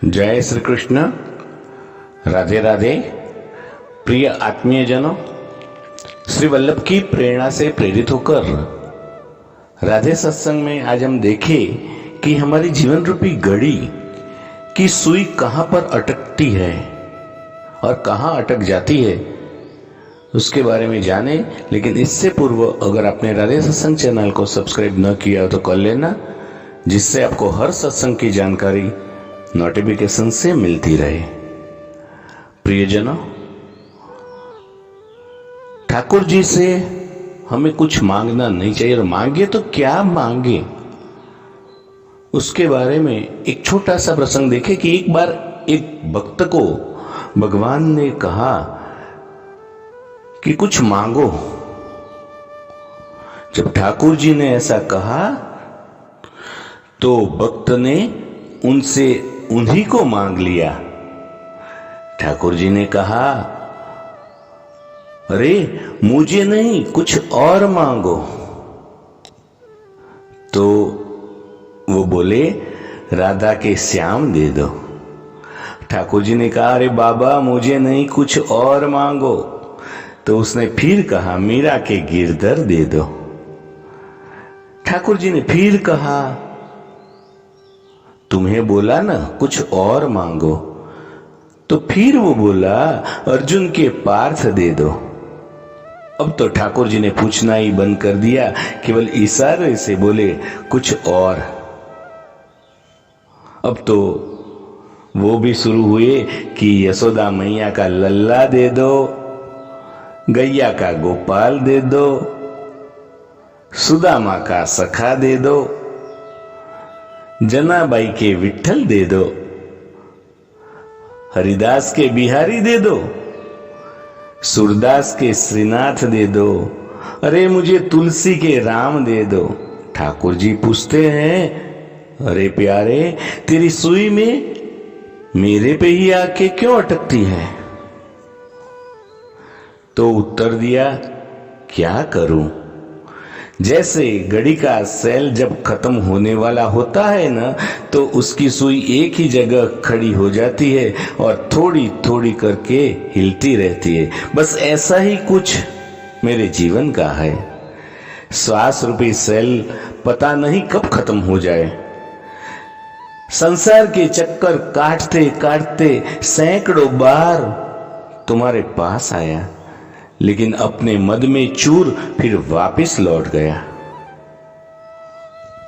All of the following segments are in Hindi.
जय श्री कृष्ण। राधे राधे। प्रिय आत्मीय जनों, श्री वल्लभ की प्रेरणा से प्रेरित होकर राधे सत्संग में आज हम देखें कि हमारी जीवन रूपी घड़ी की सुई कहां पर अटकती है और कहां अटक जाती है, उसके बारे में जाने। लेकिन इससे पूर्व अगर आपने राधे सत्संग चैनल को सब्सक्राइब न किया हो तो कर लेना, जिससे आपको हर सत्संग की जानकारी नोटिफिकेशन से मिलती रहे। प्रियजनों, ठाकुर जी से हमें कुछ मांगना नहीं चाहिए, और मांगे तो क्या मांगे, उसके बारे में एक छोटा सा प्रसंग देखें कि एक बार एक भक्त को भगवान ने कहा कि कुछ मांगो। जब ठाकुर जी ने ऐसा कहा तो भक्त ने उनसे उन्हीं को मांग लिया। ठाकुर जी ने कहा, अरे मुझे नहीं, कुछ और मांगो। तो वो बोले, राधा के श्याम दे दो। ठाकुर जी ने कहा, अरे बाबा मुझे नहीं, कुछ और मांगो। तो उसने फिर कहा, मीरा के गिरधर दे दो। ठाकुर जी ने फिर कहा, तुम्हें बोला ना कुछ और मांगो। तो फिर वो बोला, अर्जुन के पार्थ दे दो। अब तो ठाकुर जी ने पूछना ही बंद कर दिया, केवल इशारे से बोले कुछ और। अब तो वो भी शुरू हुए कि यशोदा मैया का लल्ला दे दो, गैया का गोपाल दे दो, सुदामा का सखा दे दो, जनाबाई के विठल दे दो, हरिदास के बिहारी दे दो, सूरदास के श्रीनाथ दे दो, अरे मुझे तुलसी के राम दे दो। ठाकुर जी पूछते हैं, अरे प्यारे तेरी सुई में मेरे पे ही आके क्यों अटकती है? तो उत्तर दिया, क्या करूं, जैसे घड़ी का सेल जब खत्म होने वाला होता है ना, तो उसकी सुई एक ही जगह खड़ी हो जाती है और थोड़ी थोड़ी करके हिलती रहती है। बस ऐसा ही कुछ मेरे जीवन का है। श्वास रूपी सेल पता नहीं कब खत्म हो जाए। संसार के चक्कर काटते काटते सैकड़ों बार तुम्हारे पास आया, लेकिन अपने मद में चूर फिर वापस लौट गया।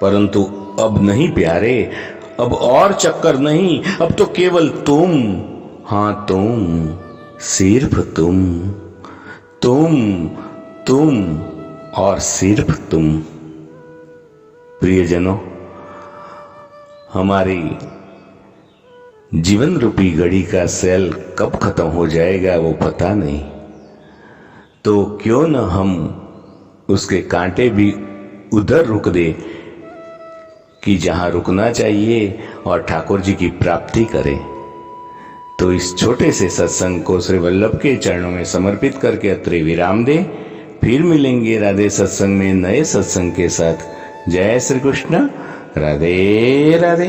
परंतु अब नहीं प्यारे, अब और चक्कर नहीं, अब तो केवल तुम, हां तुम, सिर्फ तुम, तुम और सिर्फ तुम। प्रियजनों, हमारी जीवन रूपी घड़ी का सेल कब खत्म हो जाएगा वो पता नहीं। तो क्यों न हम उसके कांटे भी उधर रुक दे कि जहां रुकना चाहिए और ठाकुर जी की प्राप्ति करें। तो इस छोटे से सत्संग को श्री वल्लभ के चरणों में समर्पित करके अत्रे विराम दें। फिर मिलेंगे राधे सत्संग में नए सत्संग के साथ। जय श्री कृष्ण। राधे राधे।